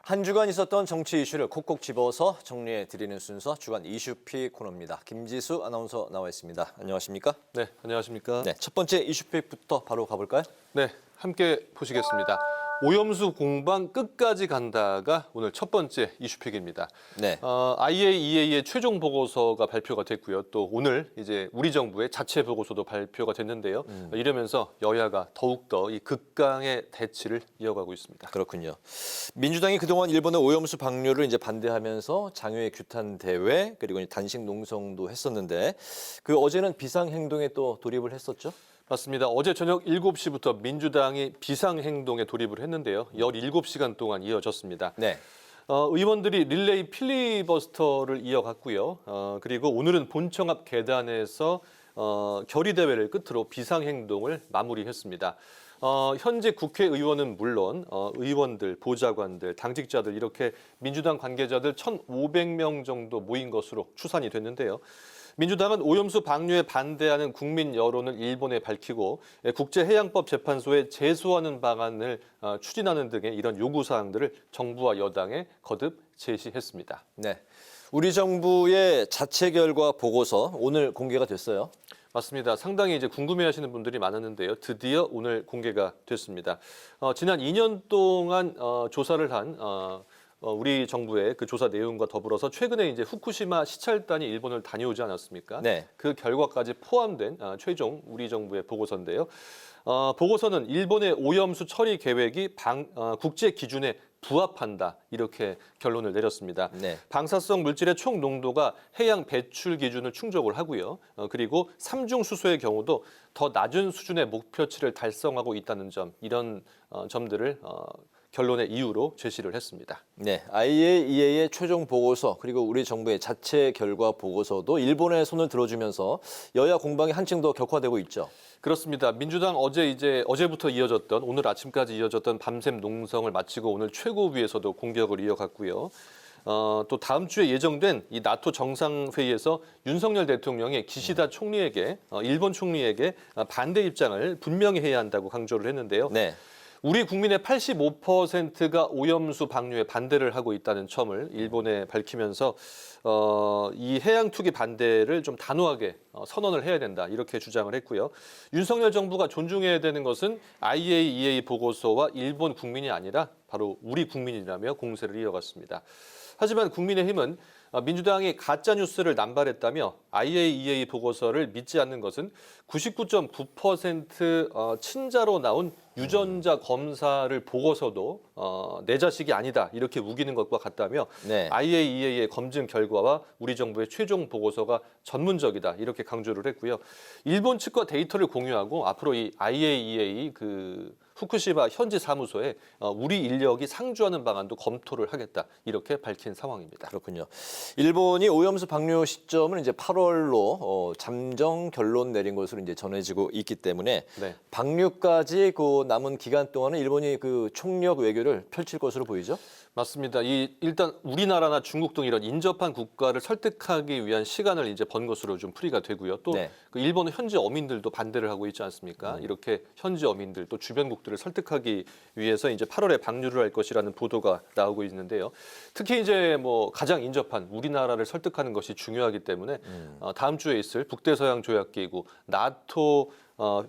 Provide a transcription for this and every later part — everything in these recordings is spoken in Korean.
한 주간 있었던 정치 이슈를 콕콕 집어서 정리해 드리는 순서 주간 이슈픽 코너입니다. 김지수 아나운서 나와 있습니다. 안녕하십니까? 네, 안녕하십니까? 네, 첫 번째 이슈픽부터 바로 가볼까요? 네, 함께 보시겠습니다. 오염수 공방 끝까지 간다가 오늘 첫 번째 이슈픽입니다. 네. IAEA의 최종 보고서가 발표가 됐고요. 또 오늘 이제 우리 정부의 자체 보고서도 발표가 됐는데요. 이러면서 여야가 더욱더 이 극강의 대치를 이어가고 있습니다. 그렇군요. 민주당이 그동안 일본의 오염수 방류를 이제 반대하면서 장외 규탄 대회 그리고 단식 농성도 했었는데 그 어제는 비상 행동에 또 돌입을 했었죠? 맞습니다. 어제 저녁 7시부터 민주당이 비상행동에 돌입을 했는데요. 17시간 동안 이어졌습니다. 네. 의원들이 릴레이 필리버스터를 이어갔고요. 그리고 오늘은 본청 앞 계단에서 결의대회를 끝으로 비상행동을 마무리했습니다. 현재 국회의원은 물론 의원들, 보좌관들, 당직자들 이렇게 민주당 관계자들 1,500명 정도 모인 것으로 추산이 됐는데요. 민주당은 오염수 방류에 반대하는 국민 여론을 일본에 밝히고 국제해양법재판소에 제소하는 방안을 추진하는 등의 이런 요구사항들을 정부와 여당에 거듭 제시했습니다. 네. 우리 정부의 자체 결과 보고서 오늘 공개가 됐어요. 맞습니다. 상당히 이제 궁금해하시는 분들이 많았는데요. 드디어 오늘 공개가 됐습니다. 지난 2년 동안 조사를 한 우리 정부의 그 조사 내용과 더불어서 최근에 이제 후쿠시마 시찰단이 일본을 다녀오지 않았습니까? 네. 그 결과까지 포함된 최종 우리 정부의 보고서인데요. 보고서는 일본의 오염수 처리 계획이 국제 기준에 부합한다 이렇게 결론을 내렸습니다. 네. 방사성 물질의 총 농도가 해양 배출 기준을 충족을 하고요. 그리고 삼중 수소의 경우도 더 낮은 수준의 목표치를 달성하고 있다는 점 이런 점들을 결론의 이유로 제시를 했습니다. 네, IAEA의 최종 보고서 그리고 우리 정부의 자체 결과 보고서도 일본의 손을 들어주면서 여야 공방이 한층 더 격화되고 있죠. 그렇습니다. 민주당 어제부터 이어졌던 오늘 아침까지 이어졌던 밤샘 농성을 마치고 오늘 최고위에서도 공격을 이어갔고요. 또 다음 주에 예정된 이 나토 정상회의에서 윤석열 대통령이 기시다 총리에게 일본 총리에게 반대 입장을 분명히 해야 한다고 강조를 했는데요. 네. 우리 국민의 85%가 오염수 방류에 반대를 하고 있다는 점을 일본에 밝히면서 이 해양 투기 반대를 좀 단호하게 선언을 해야 된다 이렇게 주장을 했고요. 윤석열 정부가 존중해야 되는 것은 IAEA 보고서와 일본 국민이 아니라 바로 우리 국민이라며 공세를 이어갔습니다. 하지만 국민의힘은 민주당이 가짜뉴스를 남발했다며 IAEA 보고서를 믿지 않는 것은 99.9% 친자로 나온 유전자 검사를 보고서도 내 자식이 아니다 이렇게 우기는 것과 같다며 네. IAEA의 검증 결과와 우리 정부의 최종 보고서가 전문적이다 이렇게 강조를 했고요. 일본 측과 데이터를 공유하고 앞으로 이 IAEA 후쿠시마 현지 사무소에 우리 인력이 상주하는 방안도 검토를 하겠다 이렇게 밝힌 상황입니다. 그렇군요. 일본이 오염수 방류 시점을 이제 8월로 잠정 결론 내린 것으로 이제 전해지고 있기 때문에 네. 방류까지 그 남은 기간 동안은 일본이 그 총력 외교를 펼칠 것으로 보이죠. 맞습니다. 일단 우리나라나 중국 등 이런 인접한 국가를 설득하기 위한 시간을 이제 번 것으로 좀 풀이가 되고요. 또 네. 그 일본의 현지 어민들도 반대를 하고 있지 않습니까? 이렇게 현지 어민들 또 주변국들을 설득하기 위해서 이제 8월에 방류를 할 것이라는 보도가 나오고 있는데요. 특히 이제 뭐 가장 인접한 우리나라를 설득하는 것이 중요하기 때문에 다음 주에 있을 북대서양 조약기구 나토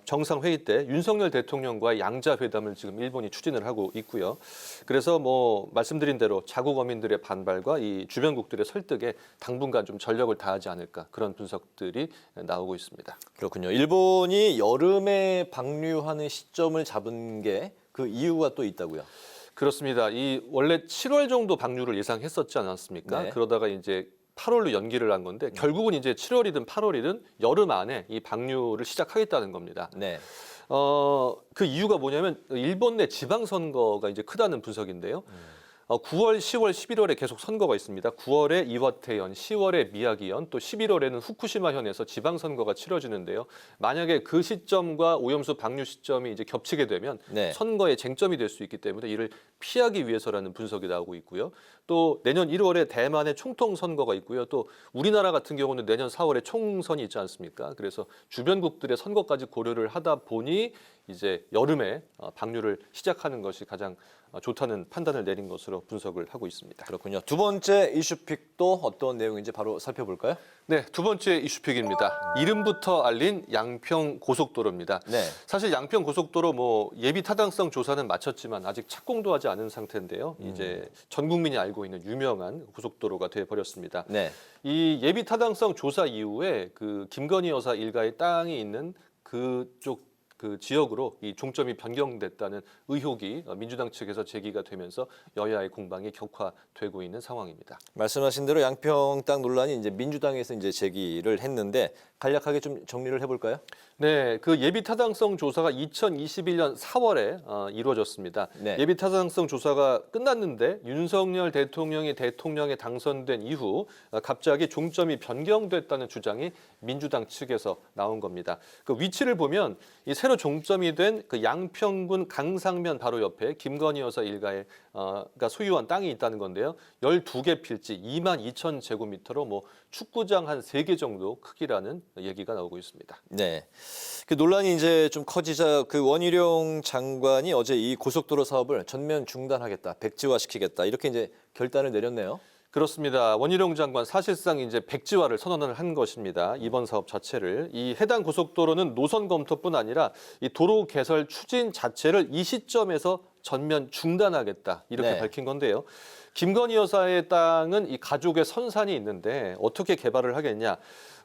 정상회의 때 윤석열 대통령과의 양자회담을 지금 일본이 추진을 하고 있고요. 그래서 뭐 말씀드린 대로 자국 어민들의 반발과 이 주변국들의 설득에 당분간 좀 전력을 다하지 않을까 그런 분석들이 나오고 있습니다. 그렇군요. 일본이 여름에 방류하는 시점을 잡은 게 그 이유가 또 있다고요. 그렇습니다. 원래 7월 정도 방류를 예상했었지 않았습니까? 네. 그러다가 이제 8월로 연기를 한 건데 결국은 이제 7월이든 8월이든 여름 안에 이 방류를 시작하겠다는 겁니다. 네. 그 이유가 뭐냐면 일본 내 지방선거가 이제 크다는 분석인데요. 9월, 10월, 11월에 계속 선거가 있습니다. 9월에 이와테현, 10월에 미야기현, 또 11월에는 후쿠시마현에서 지방선거가 치러지는데요. 만약에 그 시점과 오염수 방류 시점이 이제 겹치게 되면 네. 선거에 쟁점이 될 수 있기 때문에 이를 피하기 위해서라는 분석이 나오고 있고요. 또 내년 1월에 대만의 총통 선거가 있고요. 또 우리나라 같은 경우는 내년 4월에 총선이 있지 않습니까? 그래서 주변국들의 선거까지 고려를 하다 보니 이제 여름에 방류를 시작하는 것이 가장 좋다는 판단을 내린 것으로 분석을 하고 있습니다. 그렇군요. 두 번째 이슈픽도 어떤 내용인지 바로 살펴볼까요? 네, 두 번째 이슈픽입니다. 이름부터 알린 양평 고속도로입니다. 네. 사실 양평 고속도로 뭐 예비 타당성 조사는 마쳤지만 아직 착공도 하지 않은 상태인데요. 이제 전 국민이 알고 있는 유명한 고속도로가 돼 버렸습니다. 네. 이 예비 타당성 조사 이후에 그 김건희 여사 일가의 땅이 있는 그쪽 그 지역으로 이 종점이 변경됐다는 의혹이 민주당 측에서 제기가 되면서 여야의 공방이 격화되고 있는 상황입니다. 말씀하신 대로 양평 땅 논란이 이제 민주당에서 이제 제기를 했는데 간략하게 좀 정리를 해볼까요? 네, 그 예비 타당성 조사가 2021년 4월에 이루어졌습니다. 네. 예비 타당성 조사가 끝났는데 윤석열 대통령이 대통령에 당선된 이후 갑자기 종점이 변경됐다는 주장이 민주당 측에서 나온 겁니다. 그 위치를 보면 이 새로 종점이 된 그 양평군 강상면 바로 옆에 김건희 여사 일가의 가 소유한 땅이 있다는 건데요. 12개 필지 22,000제곱미터로 뭐 축구장 한 3개 정도 크기라는 얘기가 나오고 있습니다. 네. 그 논란이 이제 좀 커지자 그 원희룡 장관이 어제 이 고속도로 사업을 전면 중단하겠다, 백지화시키겠다 이렇게 이제 결단을 내렸네요. 그렇습니다. 원희룡 장관 사실상 이제 백지화를 선언을 한 것입니다. 이번 사업 자체를 이 해당 고속도로는 노선 검토뿐 아니라 이 도로 개설 추진 자체를 이 시점에서 전면 중단하겠다 이렇게 네. 밝힌 건데요. 김건희 여사의 땅은 이 가족의 선산이 있는데 어떻게 개발을 하겠냐?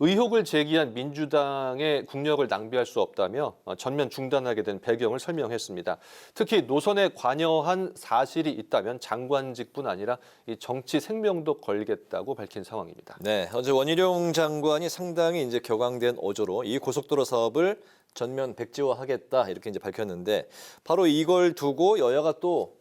의혹을 제기한 민주당의 국력을 낭비할 수 없다며 전면 중단하게 된 배경을 설명했습니다. 특히 노선에 관여한 사실이 있다면 장관직뿐 아니라 이 정치 생명도 걸겠다고 밝힌 상황입니다. 네. 어제 원희룡 장관이 상당히 이제 격앙된 어조로 이 고속도로 사업을 전면 백지화하겠다 이렇게 이제 밝혔는데 바로 이걸 두고 여야가 또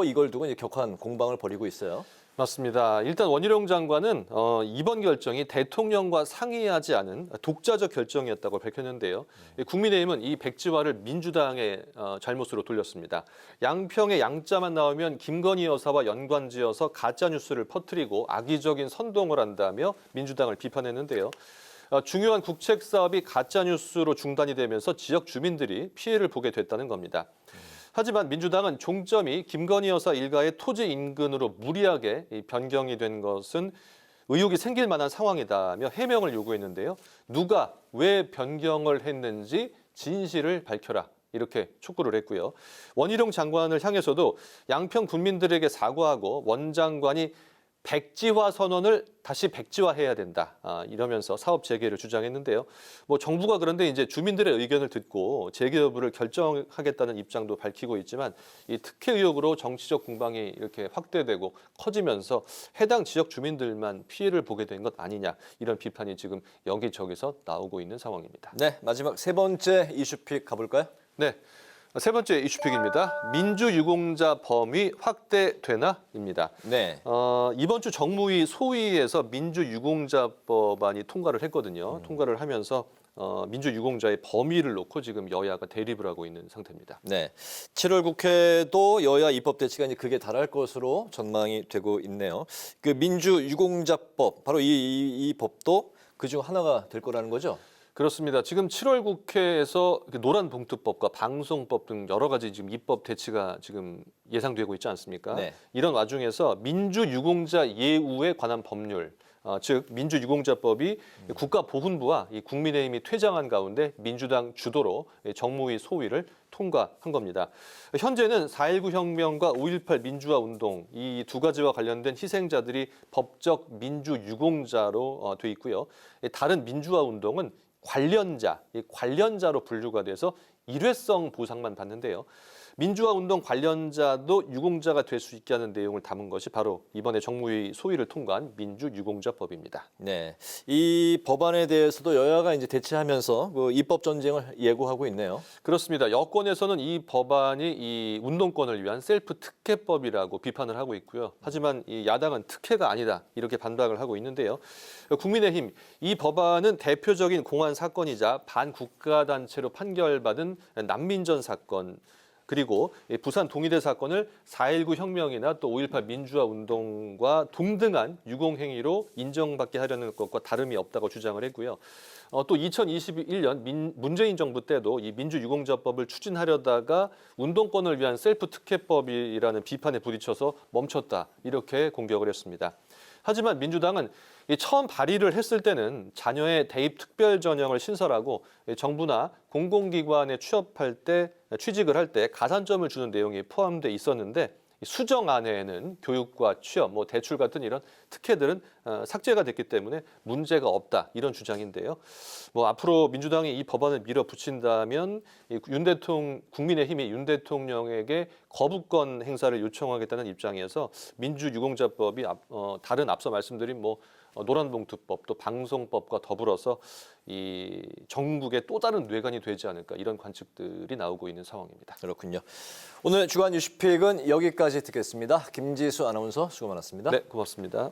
이걸 두고 이제 격한 공방을 벌이고 있어요. 맞습니다. 일단 원희룡 장관은 이번 결정이 대통령과 상의하지 않은 독자적 결정이었다고 밝혔는데요. 국민의힘은 이 백지화를 민주당의 잘못으로 돌렸습니다. 양평의 양자만 나오면 김건희 여사와 연관지어서 가짜 뉴스를 퍼뜨리고 악의적인 선동을 한다며 민주당을 비판했는데요. 중요한 국책 사업이 가짜 뉴스로 중단이 되면서 지역 주민들이 피해를 보게 됐다는 겁니다. 하지만 민주당은 종점이 김건희 여사 일가의 토지 인근으로 무리하게 변경이 된 것은 의혹이 생길 만한 상황이다며 해명을 요구했는데요. 누가 왜 변경을 했는지 진실을 밝혀라. 이렇게 촉구를 했고요. 원희룡 장관을 향해서도 양평 군민들에게 사과하고 원 장관이 백지화 선언을 다시 백지화해야 된다. 이러면서 사업 재개를 주장했는데요. 뭐 정부가 그런데 이제 주민들의 의견을 듣고 재개 여부를 결정하겠다는 입장도 밝히고 있지만 이 특혜 의혹으로 정치적 공방이 이렇게 확대되고 커지면서 해당 지역 주민들만 피해를 보게 된 것 아니냐 이런 비판이 지금 여기저기서 나오고 있는 상황입니다. 네. 마지막 세 번째 이슈픽 가볼까요? 네. 세 번째 이슈픽입니다. 민주유공자 범위 확대되나입니다. 네. 이번 주 정무위 소위에서 민주유공자법안이 통과를 했거든요. 통과를 하면서 민주유공자의 범위를 놓고 지금 여야가 대립을 하고 있는 상태입니다. 네. 7월 국회도 여야 입법 대치가 이제 극에 달할 것으로 전망이 되고 있네요. 그 민주유공자법 바로 이 법도 그중 하나가 될 거라는 거죠? 그렇습니다. 지금 7월 국회에서 노란봉투법과 방송법 등 여러 가지 지금 입법 대치가 지금 예상되고 있지 않습니까? 네. 이런 와중에서 민주유공자 예우에 관한 법률, 즉 민주유공자법이 국가보훈부와 이 국민의힘이 퇴장한 가운데 민주당 주도로 정무위 소위를 통과한 겁니다. 현재는 4.19 혁명과 5.18 민주화 운동 이 두 가지와 관련된 희생자들이 법적 민주유공자로 돼 있고요. 다른 민주화 운동은 관련자로 분류가 돼서 일회성 보상만 받는데요. 민주화 운동 관련자도 유공자가 될 수 있게 하는 내용을 담은 것이 바로 이번에 정무위 소위를 통과한 민주유공자법입니다. 네. 이 법안에 대해서도 여야가 이제 대치하면서 그 입법 전쟁을 예고하고 있네요. 그렇습니다. 여권에서는 이 법안이 이 운동권을 위한 셀프 특혜법이라고 비판을 하고 있고요. 하지만 이 야당은 특혜가 아니다 이렇게 반박을 하고 있는데요. 국민의힘 이 법안은 대표적인 공안 사건이자 반국가 단체로 판결받은 난민전 사건 그리고 부산 동의대 사건을 4.19 혁명이나 또 5.18 민주화 운동과 동등한 유공행위로 인정받게 하려는 것과 다름이 없다고 주장을 했고요. 또 2021년 문재인 정부 때도 이 민주유공자법을 추진하려다가 운동권을 위한 셀프 특혜법이라는 비판에 부딪혀서 멈췄다 이렇게 공격을 했습니다. 하지만 민주당은 이 처음 발의를 했을 때는 자녀의 대입 특별 전형을 신설하고 정부나 공공기관에 취직을 할 때 가산점을 주는 내용이 포함돼 있었는데 수정안에는 교육과 취업, 대출 같은 이런 특혜들은 삭제가 됐기 때문에 문제가 없다 이런 주장인데요. 앞으로 민주당이 이 법안을 밀어붙인다면 국민의힘이 윤 대통령에게 거부권 행사를 요청하겠다는 입장에서 민주유공자법이 다른 앞서 말씀드린 노란봉투법 또 방송법과 더불어서 이 전국의 또 다른 뇌관이 되지 않을까 이런 관측들이 나오고 있는 상황입니다. 그렇군요. 오늘 주간 뉴스픽은 여기까지 듣겠습니다. 김지수 아나운서 수고 많았습니다. 네, 고맙습니다.